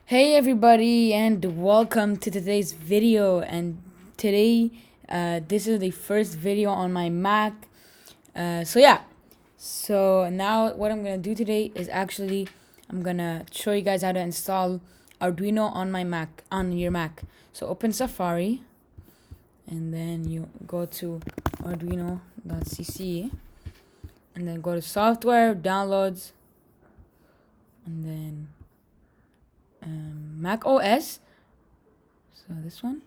Hey everybody, and welcome to today's video. And today, this is the first video on my Mac. So now what I'm gonna do today is actually I'm gonna show you guys how to install Arduino on my Mac, on your Mac. So open Safari, and then you go to arduino.cc, and then go to software, downloads, and then Mac OS. So this one,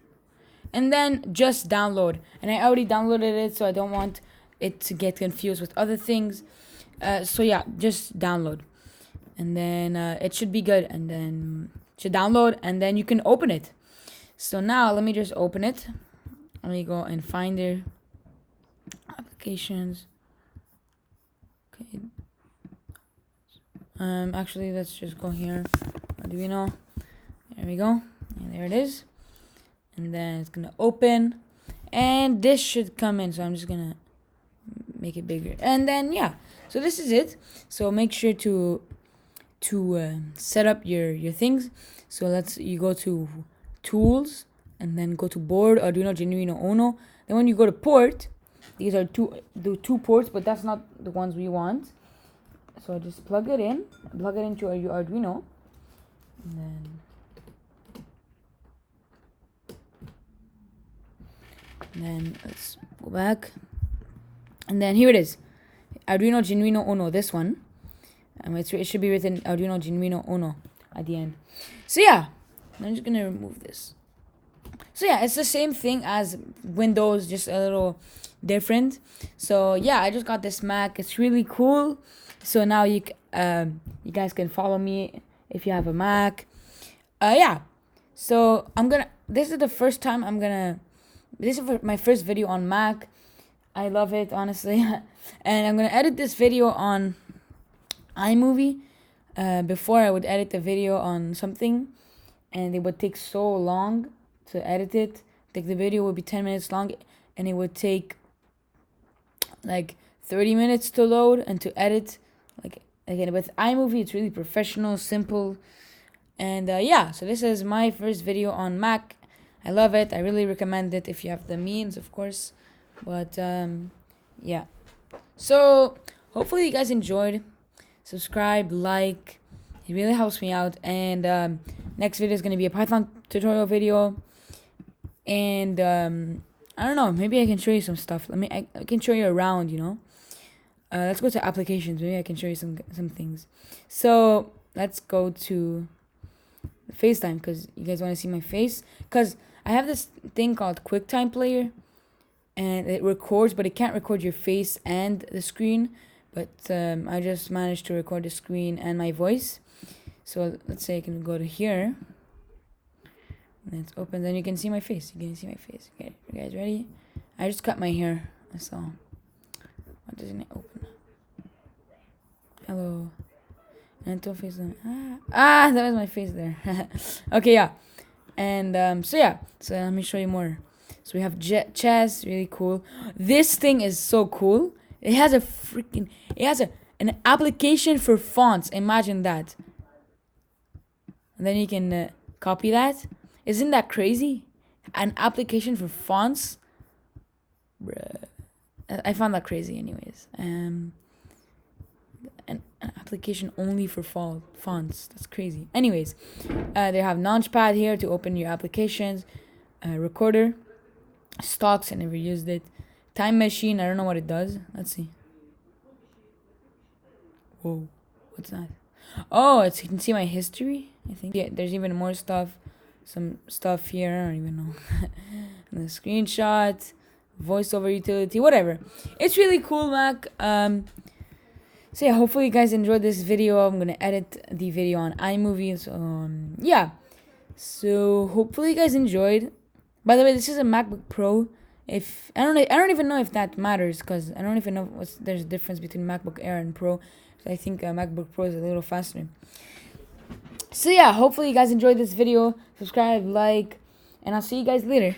and then just download. And I already downloaded it, so I don't want it to get confused with other things. So yeah, just download, and then it should be good. And then should download, and then you can open it. So now let me just open it. Let me go and find their applications. Okay. Actually, let's just go here. Arduino. There we go. And there it is. And then it's gonna open, and this should come in. So I'm just gonna make it bigger, and then yeah. So this is it. So make sure to set up your things. So you go to tools, and then go to board, Arduino Genuino Uno. Then when you go to port, these are two ports, but that's not the ones we want. So just plug it into your Arduino, and then let's go back, and then here it is, Arduino Genuino Uno, this one. It should be written Arduino Genuino Uno at the end. So yeah, I'm just gonna remove this. So yeah, it's the same thing as Windows, just a little different. So yeah, I just got this Mac. It's really cool. So now you guys can follow me if you have a Mac. Yeah. So this is the first time this is my first video on Mac. I love it, honestly. And I'm gonna edit this video on iMovie. Before I would edit the video on something, and it would take so long to edit it. Like the video would be 10 minutes long, and it would take like 30 minutes to load and to edit. Like again, with iMovie, it's really professional, simple, and yeah. So this is my first video on Mac. I love it. I really recommend it if you have the means, of course. But yeah. So hopefully you guys enjoyed. Subscribe, like. It really helps me out. And next video is gonna be a Python tutorial video. And I don't know. Maybe I can show you some stuff. I can show you around. Let's go to applications. Maybe I can show you some things. So let's go to FaceTime, because you guys want to see my face. Because I have this thing called QuickTime Player, and it records, but it can't record your face and the screen. But I just managed to record the screen and my voice. So let's say I can go to here, and it's open. Then you can see my face. You can see my face. Okay, you guys ready? I just cut my hair. So why doesn't it open? Hello. And don't face them. That was my face there. Okay, yeah. And so yeah. So let me show you more. So we have chess, really cool. This thing is so cool. It has an application for fonts. Imagine that. And then you can copy that. Isn't that crazy? An application for fonts. Bruh. I found that crazy, anyways. An application only for fonts. That's crazy. Anyways, they have Launchpad here to open your applications. Recorder. Stocks, I never used it. Time machine, I don't know what it does. Let's see. Whoa, what's that? Oh, you can see my history, I think. Yeah, there's even more stuff. Some stuff here, I don't even know. And the screenshot, voiceover utility, whatever. It's really cool, Mac. So yeah, hopefully you guys enjoyed this video. I'm gonna edit the video on iMovie. So yeah. So hopefully you guys enjoyed. By the way, this is a MacBook Pro. If I don't even know if that matters, because I don't even know there's a difference between MacBook Air and Pro. So I think MacBook Pro is a little faster. So yeah, hopefully you guys enjoyed this video. Subscribe, like, and I'll see you guys later.